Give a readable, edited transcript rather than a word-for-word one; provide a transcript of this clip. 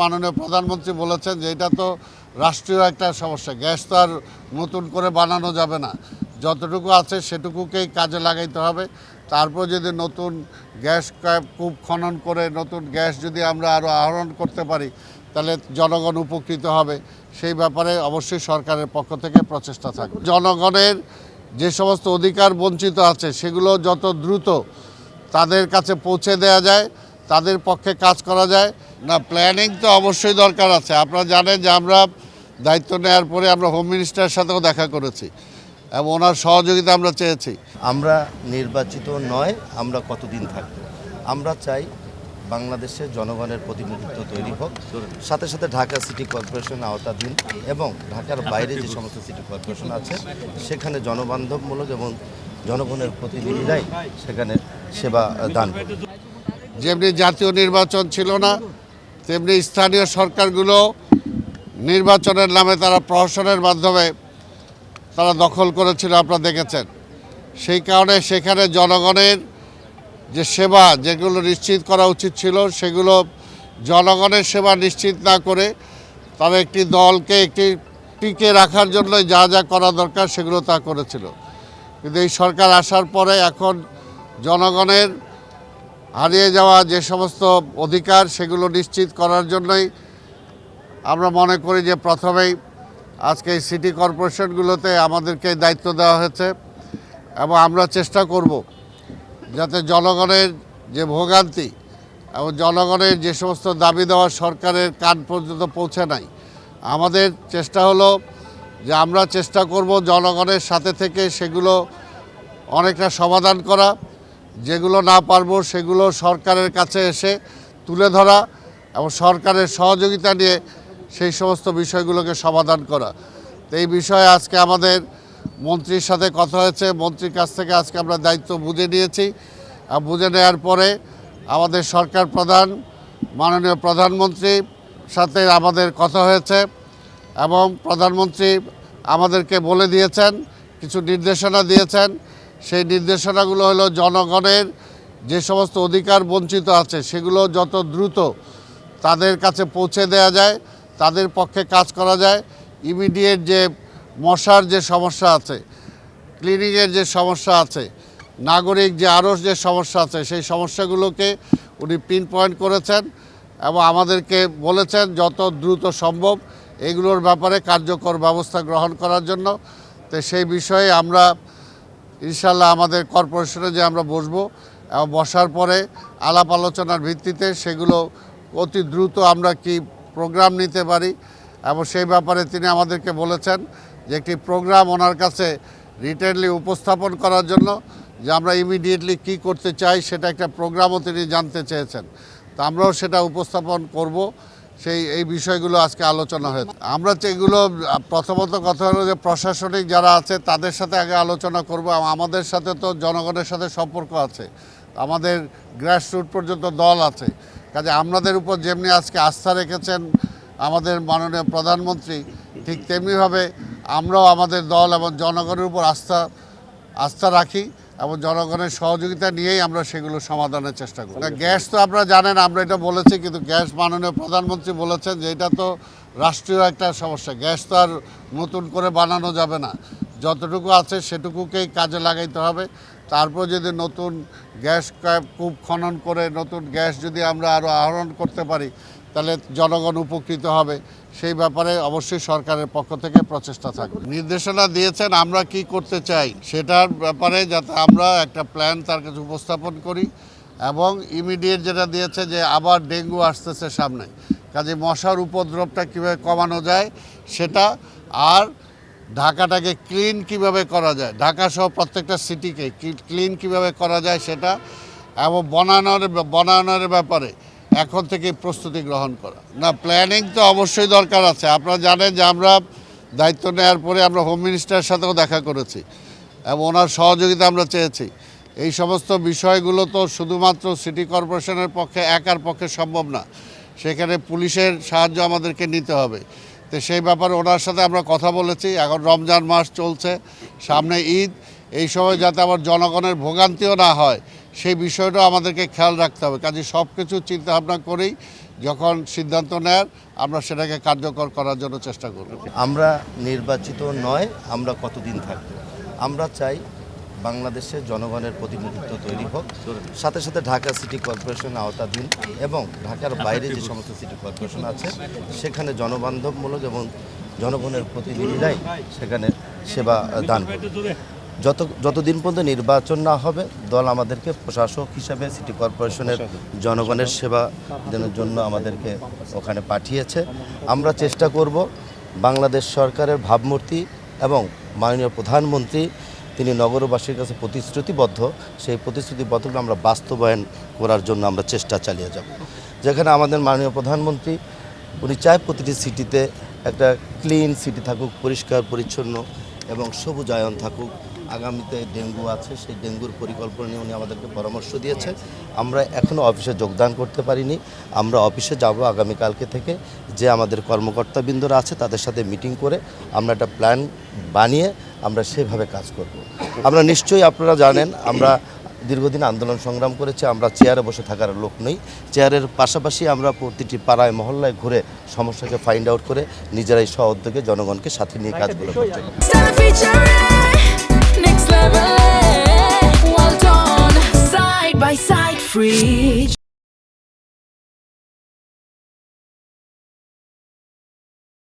মাননীয় প্রধানমন্ত্রী বলেছেন যে এটা তো রাষ্ট্রীয় একটা সমস্যা, গ্যাস তো আর নতুন করে বানানো যাবে না, যতটুকু আছে সেটুকুকেই কাজে লাগাইতে হবে। তারপর যদি নতুন গ্যাস কূপ খনন করে নতুন গ্যাস যদি আমরা আরও আহরণ করতে পারি তাহলে জনগণ উপকৃত হবে। সেই ব্যাপারে অবশ্যই সরকারের পক্ষ থেকে প্রচেষ্টা থাকবে। জনগণের যে সমস্ত অধিকার বঞ্চিত আছে সেগুলো যত দ্রুত তাদের কাছে পৌঁছে দেওয়া যায়, তাদের পক্ষে কাজ করা যায়। না, প্ল্যানিং তো অবশ্যই দরকার আছে। আপনারা জানেন যে আমরা দায়িত্ব নেওয়ার পরে আমরা হোম মিনিস্টারের সাথেও দেখা করেছি এবং ওনার সহযোগিতা আমরা চেয়েছি। আমরা নির্বাচিত নয়, আমরা কতদিন থাকব। আমরা চাই বাংলাদেশে জনগণের প্রতিনিধিত্ব তৈরি হোক, সাথে সাথে ঢাকা সিটি কর্পোরেশন আওতাধীন এবং ঢাকার বাইরে যে সমস্ত সিটি কর্পোরেশন আছে সেখানে জনবান্ধবমূলক এবং জনগণের প্রতিনিধিরাই সেখানে সেবা দান করে। যেমনি জাতীয় নির্বাচন ছিল না, তেমনি স্থানীয় সরকারগুলো নির্বাচনের নামে তারা প্রহসনের মাধ্যমে তারা দখল করেছিল, আপনারা দেখেছেন। সেই কারণে সেখানে জনগণের যে সেবা যেগুলো নিশ্চিত করা উচিত ছিল সেগুলো জনগণের সেবা নিশ্চিত না করে তারা একটি দলকে একটি টিকে রাখার জন্য যা যা করা দরকার সেগুলো তা করেছিল। কিন্তু এই সরকার আসার পরে এখন জনগণের হারিয়ে যাওয়া যে সমস্ত অধিকার সেগুলো নিশ্চিত করার জন্যই আমরা মনে করি যে প্রথমেই আজকে এই সিটি কর্পোরেশনগুলোতে আমাদেরকে দায়িত্ব দেওয়া হয়েছে এবং আমরা চেষ্টা করব যাতে জনগণের যে ভোগান্তি এবং জনগণের যে সমস্ত দাবি দেওয়া সরকারের কান পর্যন্ত পৌঁছে নাই। আমাদের চেষ্টা হলো যে আমরা চেষ্টা করব জনগণের সাথে থেকে সেগুলো অনেকটা সমাধান করা, যেগুলো না পারবো সেগুলো সরকারের কাছে এসে তুলে ধরা এবং সরকারের সহযোগিতা নিয়ে সেই সমস্ত বিষয়গুলোকে সমাধান করা। তো এই বিষয়ে আজকে আমাদের মন্ত্রীর সাথে কথা হয়েছে, মন্ত্রীর কাছ থেকে আজকে আমরা দায়িত্ব বুঝে নিয়েছি। আর বুঝে নেওয়ার পরে আমাদের সরকার প্রধান মাননীয় প্রধানমন্ত্রীর সাথে আমাদের কথা হয়েছে এবং প্রধানমন্ত্রী আমাদেরকে বলে দিয়েছেন, কিছু নির্দেশনা দিয়েছেন। সেই নির্দেশনাগুলো হলো জনগণের যে সমস্ত অধিকার বঞ্চিত আছে সেগুলো যত দ্রুত তাদের কাছে পৌঁছে দেওয়া যায়, তাদের পক্ষে কাজ করা যায়। ইমিডিয়েট যে মশার যে সমস্যা আছে, ক্লিনিংয়ের যে সমস্যা আছে, নাগরিক যে আরও যে সমস্যা আছে সেই সমস্যাগুলোকে উনি পিন পয়েন্ট করেছেন এবং আমাদেরকে বলেছেন যত দ্রুত সম্ভব এগুলোর ব্যাপারে কার্যকর ব্যবস্থা গ্রহণ করার জন্য। তো সেই বিষয়ে আমরা ইনশাল্লাহ আমাদের কর্পোরেশনে যে আমরা বসবো এবং বসার পরে আলাপ আলোচনার ভিত্তিতে সেগুলো অতি দ্রুত আমরা কি প্রোগ্রাম নিতে পারি এবং সেই ব্যাপারে তিনি আমাদেরকে বলেছেন যে একটি প্রোগ্রাম ওনার কাছে রিটেনলি উপস্থাপন করার জন্য, যে আমরা ইমিডিয়েটলি কি করতে চাই সেটা একটা প্রোগ্রামও তিনি জানতে চেয়েছেন। তো আমরাও সেটা উপস্থাপন করব। এই বিষয়গুলো আজকে আলোচনা হয়েছে। আমরা এগুলো প্রথমত কথা হলো যে প্রশাসনিক যারা আছে তাদের সাথে আগে আলোচনা করব। আমাদের সাথে তো জনগণের সাথে সম্পর্ক আছে, আমাদের গ্রাসরুট পর্যন্ত দল আছে। কাজে আমাদের উপর যেমনি আজকে আস্থা রেখেছেন আমাদের মাননীয় প্রধানমন্ত্রী, ঠিক তেমনিভাবে আমরাও আমাদের দল এবং জনগণের উপর আস্থা রাখি এবং জনগণের সহযোগিতা নিয়েই আমরা সেগুলো সমাধানের চেষ্টা করি। গ্যাস তো আপনারা জানেন, আমরা এটা বলেছি, কিন্তু গ্যাস মাননীয় প্রধানমন্ত্রী বলেছেন যে এটা তো রাষ্ট্রীয় একটা সমস্যা, গ্যাস তো আর নতুন করে বানানো যাবে না, যতটুকু আছে সেটুকুকেই কাজে লাগাইতে হবে। তারপর যদি নতুন গ্যাস কূপ খনন করে নতুন গ্যাস যদি আমরা আরও আহরণ করতে পারি তাহলে জনগণ উপকৃত হবে। সেই ব্যাপারে অবশ্যই সরকারের পক্ষ থেকে প্রচেষ্টা থাকবে। নির্দেশনা দিয়েছেন আমরা কি করতে চাই সেটার ব্যাপারে, যাতে আমরা একটা প্ল্যান তার কাছে উপস্থাপন করি এবং ইমিডিয়েট যেটা দিয়েছে যে আবার ডেঙ্গু আসতেছে সামনে, কাজে মশার উপদ্রবটা কীভাবে কমানো যায় সেটা, আর ঢাকাটাকে ক্লিন কিভাবে করা যায়, ঢাকা সহ প্রত্যেকটা সিটিকে ক্লিন কিভাবে করা যায় সেটা, এবং বনায়নের ব্যাপারে এখন থেকে প্রস্তুতি গ্রহণ করা। না, প্ল্যানিং তো অবশ্যই দরকার আছে। আপনারা জানেন যে আমরা দায়িত্ব নেওয়ার পরে আমরা হোম মিনিস্টারের সাথেও দেখা করেছি এবং ওনার সহযোগিতা আমরা চেয়েছি। এই সমস্ত বিষয়গুলো তো শুধুমাত্র সিটি কর্পোরেশনের পক্ষে একার পক্ষে সম্ভব না, সেখানে পুলিশের সাহায্য আমাদেরকে নিতে হবে। তো সেই ব্যাপারে ওনার সাথে আমরা কথা বলেছি। এখন রমজান মাস চলছে, সামনে ঈদ, এই সময় যাতে আবার জনগণের ভোগান্তিও না হয় সেই বিষয়টা আমাদেরকে খেয়াল রাখতে হবে। কাজে সব কিছু চিন্তা ভাবনা করেই যখন সিদ্ধান্ত নেন আমরা সেটাকে কার্যকর করার জন্য চেষ্টা করব। আমরা নির্বাচিত নয়, আমরা কতদিন থাকব। আমরা চাই বাংলাদেশের জনগণের প্রতিনিধিত্ব তৈরি হোক, সাথে সাথে ঢাকা সিটি কর্পোরেশন আওতাধীন এবং ঢাকার বাইরে যে সমস্ত সিটি কর্পোরেশন আছে সেখানে জনবান্ধবমূলক এবং জনগণের প্রতিনিধিরাই সেখানে সেবা দান করবে। যতদিন পর্যন্ত নির্বাচন না হবে দল আমাদেরকে প্রশাসক হিসাবে সিটি কর্পোরেশনের জনগণের সেবা দেওয়ার জন্য আমাদেরকে ওখানে পাঠিয়েছে। আমরা চেষ্টা করব বাংলাদেশ সরকারের ভাবমূর্তি এবং মাননীয় প্রধানমন্ত্রী তিনি নগরবাসীর কাছে প্রতিশ্রুতিবদ্ধ, সেই প্রতিশ্রুতিবদ্ধকে আমরা বাস্তবায়ন করার জন্য আমরা চেষ্টা চালিয়ে যাব। যেখানে আমাদের মাননীয় প্রধানমন্ত্রী উনি চায় প্রতিটি সিটিতে একটা ক্লিন সিটি থাকুক, পরিষ্কার পরিচ্ছন্ন এবং সবুজায়ন থাকুক। আগামীতে ডেঙ্গু আছে, সেই ডেঙ্গুর পরিকল্পনা নিয়ে উনি আমাদেরকে পরামর্শ দিয়েছে। আমরা এখনও অফিসে যোগদান করতে পারিনি, আমরা অফিসে যাব আগামীকালকে থেকে। যে আমাদের কর্মকর্তাবৃন্দরা আছে তাদের সাথে মিটিং করে আমরা একটা প্ল্যান বানিয়ে আমরা সেভাবে কাজ করব। আমরা নিশ্চয়ই আপনারা জানেন আমরা দীর্ঘদিন আন্দোলন সংগ্রাম করেছি, আমরা চেয়ারে বসে থাকার লোক নই। চেয়ারের পাশাপাশি আমরা প্রতিটি পাড়ায় মহল্লায় ঘুরে সমস্যাকে ফাইন্ড আউট করে নিজেরাই স্ব-উদ্যোগে জনগণকে সাথে নিয়ে কাজগুলো করতে পারি। Next level, well done, side by side, free.